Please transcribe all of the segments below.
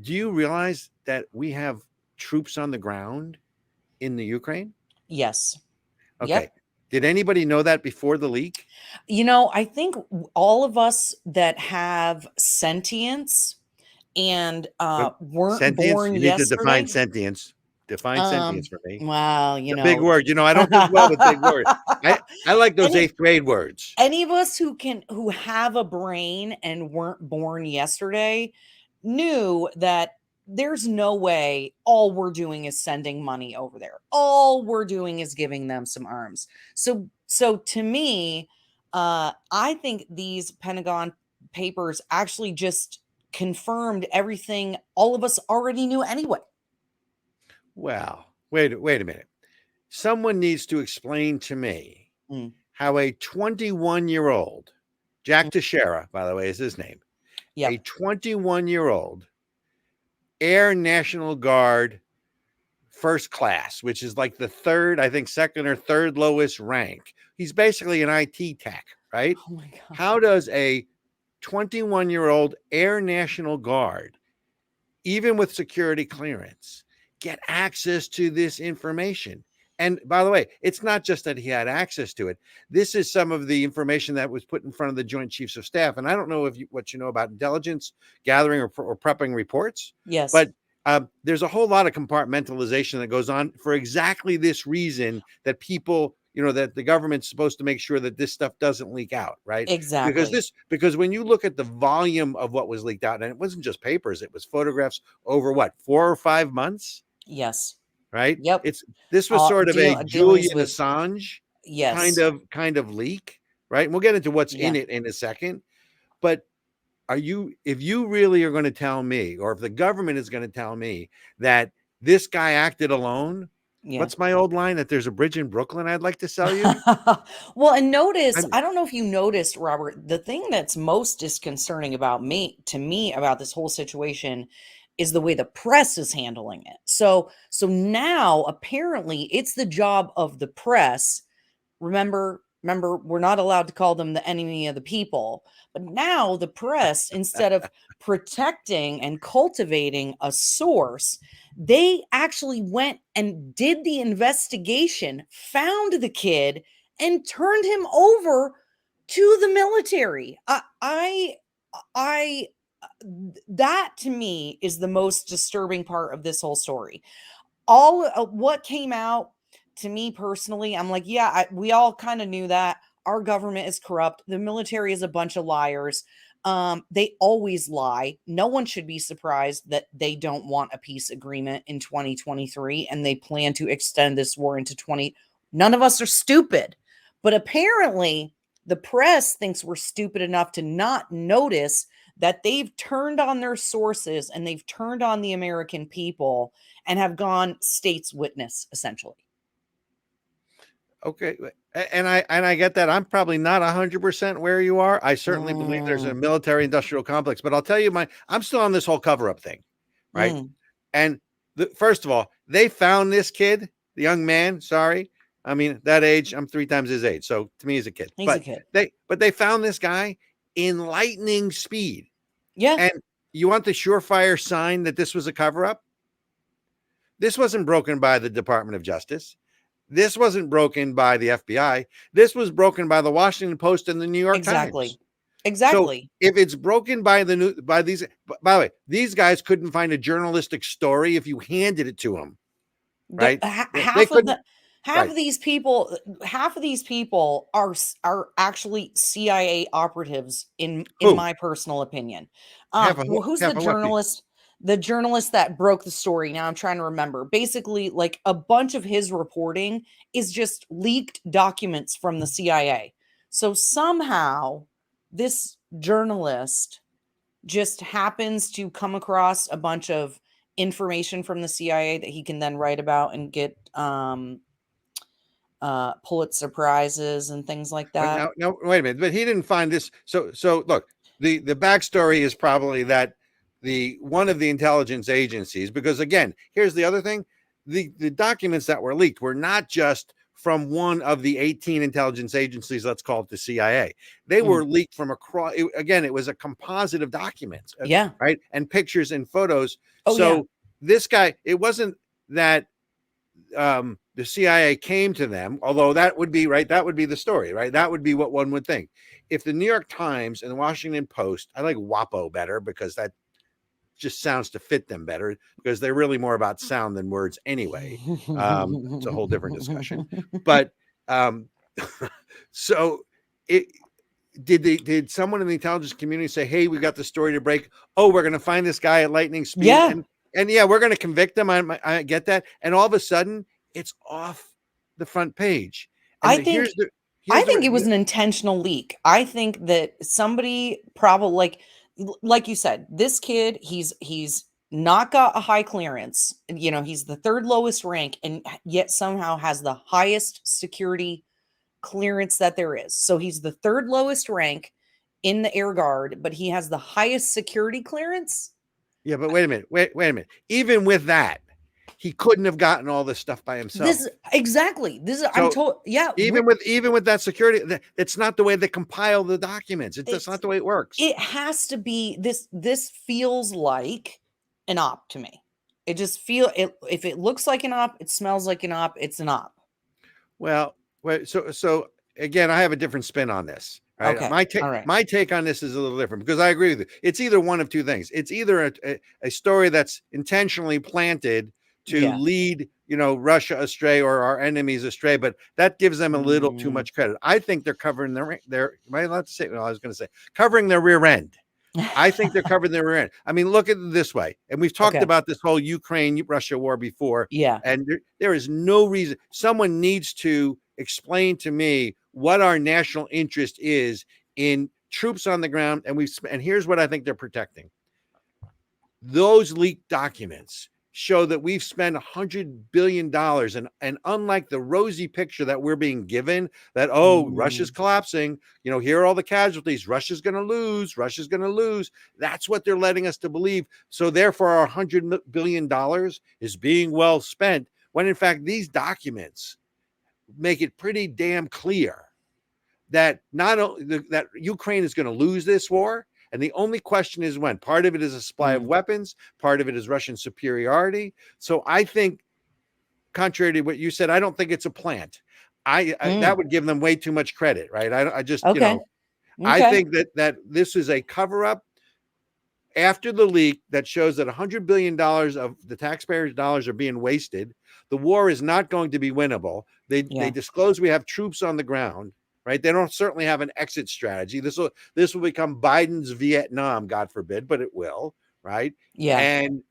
Do you realize that we have troops on the ground in the Ukraine? Yes. Okay. Yep. Did anybody know that before the leak? I think all of us that have sentience and But weren't sentience, born you need to define yesterday. sentience. Define sentience for me. Well, It's a big word. I don't do well with big words. I like those any eighth grade words. any of us who have a brain and weren't born yesterday knew that there's no way all we're doing is sending money over there. All we're doing is giving them some arms. So to me, I think these Pentagon papers actually just confirmed everything all of us already knew anyway. Well, wait a minute. Someone needs to explain to me Mm, how a 21-year-old, Jack mm, Teixeira, by the way, is his name, a yep. 21-year-old Air National Guard first class, which is like the third, I think, second or third lowest rank. He's basically an IT tech, right? Oh my god. How does a 21-year-old Air National Guard, even with security clearance, get access to this information? And by the way, it's not just that he had access to it. This is some of the information that was put in front of the Joint Chiefs of Staff. And I don't know what you know about intelligence gathering or prepping reports, Yes. but there's a whole lot of compartmentalization that goes on for exactly this reason, that people, that the government's supposed to make sure that this stuff doesn't leak out, right? Exactly. Because when you look at the volume of what was leaked out, and it wasn't just papers, it was photographs over what, 4 or 5 months, Yes. right? Yep. This was sort of a Dealings Julian with Assange yes. kind of leak, right? And we'll get into what's in Yeah. it in a second. But if you really are going to tell me, or if the government is going to tell me that this guy acted alone, Yeah. what's my old line, that there's a bridge in Brooklyn I'd like to sell you? Well, and notice, I'm I don't know if you noticed, Robert, the thing that's most disconcerting to me about this whole situation is the way the press is handling it. So now apparently it's the job of the press. Remember, we're not allowed to call them the enemy of the people. But now the press, instead of protecting and cultivating a source, they actually went and did the investigation, found the kid, and turned him over to the military. I that to me is the most disturbing part of this whole story. All what came out to me personally, I'm like, yeah, we all kind of knew that our government is corrupt. The military is a bunch of liars. They always lie. No one should be surprised that they don't want a peace agreement in 2023 and they plan to extend this war into 20. None of us are stupid, but apparently the press thinks we're stupid enough to not notice that they've turned on their sources and they've turned on the American people and have gone state's witness essentially. Okay. And I get that. I'm probably not 100% where you are. I certainly believe there's a Mm, military industrial complex, but I'll tell you, I'm still on this whole cover up thing, right? mm, And first of all, they found this kid, the young man. Sorry, I mean that age. I'm 3 times his age, so to me, he's a kid. he's a But kid. they found this guy in lightning speed. Yeah, And you want the surefire sign that this was a cover up? This wasn't broken by the Department of Justice. This wasn't broken by the FBI. This was broken by the Washington Post and the New York Times. exactly. So Exactly. if it's broken by these, by the way, these guys couldn't find a journalistic story if you handed it to them, The, right? They half of couldn't, the half right? of these people are actually CIA operatives in Who? my personal opinion. Who's the Half of what people? journalist? The journalist that broke the story. Now I'm trying to remember. Basically, like a bunch of his reporting is just leaked documents from the CIA. So somehow this journalist just happens to come across a bunch of information from the CIA that he can then write about and get Pulitzer prizes and things like Well, that. now, wait a minute. But he didn't find this. So look, the backstory is probably that the one of the intelligence agencies, because again, here's the other thing: the documents that were leaked were not just from one of the 18 intelligence agencies, let's call it the CIA. They Mm. were leaked from across, again, it was a composite of documents, Yeah. right? And pictures and photos. Oh, So yeah. this guy, it wasn't that the CIA came to them, although that would be right. That would be the story, right? That would be what one would think. If the New York Times and the Washington Post, I like WAPO better because that just sounds to fit them better because they're really more about sound than words anyway. It's a whole different discussion. But so it did someone in the intelligence community say, "Hey, we got the story to break. Oh, we're going to find this guy at lightning speed, Yeah. and yeah, we're going to convict him." I get that, and all of a sudden, it's off the front page. And I think it was an intentional leak. I think that somebody probably like you said, this kid, he's not got a high clearance. You know, he's the third lowest rank and yet somehow has the highest security clearance that there is. So he's the third lowest rank in the Air Guard, but he has the highest security clearance. Yeah, but wait a minute. Even with that, he couldn't have gotten all this stuff by himself. I'm told. Yeah. Even with that security, it's not the way they compile the documents. That's not the way it works. It has to be this feels like an op to me. It just if it looks like an op, it smells like an op, it's an op. Well, so again, I have a different spin on this. Right? Okay. My take on this is a little different because I agree with you. It's either one of two things. It's either a story that's intentionally planted to lead, Russia astray or our enemies astray, but that gives them a little too much credit. I think they're covering their am I allowed to say? Well, I was going to say covering their rear end. I think they're covering their rear end. I mean, look at it this way, and we've talked about this whole Ukraine-Russia war before. Yeah, and there is no reason. Someone needs to explain to me what our national interest is in troops on the ground, and here's what I think they're protecting. Those leaked documents show that we've spent $100 billion, and unlike the rosy picture that we're being given, that Russia's collapsing, here are all the casualties, Russia's going to lose, that's what they're letting us to believe. So therefore our $100 billion is being well spent, when in fact these documents make it pretty damn clear that not only that Ukraine is going to lose this war, and the only question is when. Part of it is a supply of weapons. Part of it is Russian superiority. So I think, contrary to what you said, I don't think it's a plant. That would give them way too much credit, right? I just, I think that this is a cover-up after the leak that shows that $100 billion of the taxpayers' dollars are being wasted. The war is not going to be winnable. They disclose we have troops on the ground. Right? They don't certainly have an exit strategy. This will become Biden's Vietnam, God forbid, but it will, right? Yeah. And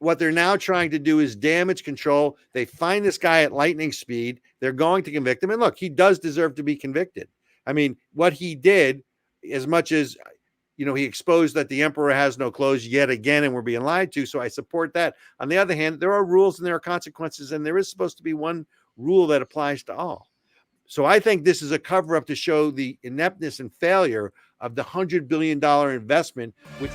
what they're now trying to do is damage control. They find this guy at lightning speed. They're going to convict him. And look, he does deserve to be convicted. I mean, what he did, as much as he exposed that the emperor has no clothes yet again, and we're being lied to. So I support that. On the other hand, there are rules and there are consequences, and there is supposed to be one rule that applies to all. So I think this is a cover-up to show the ineptness and failure of the $100 billion investment, which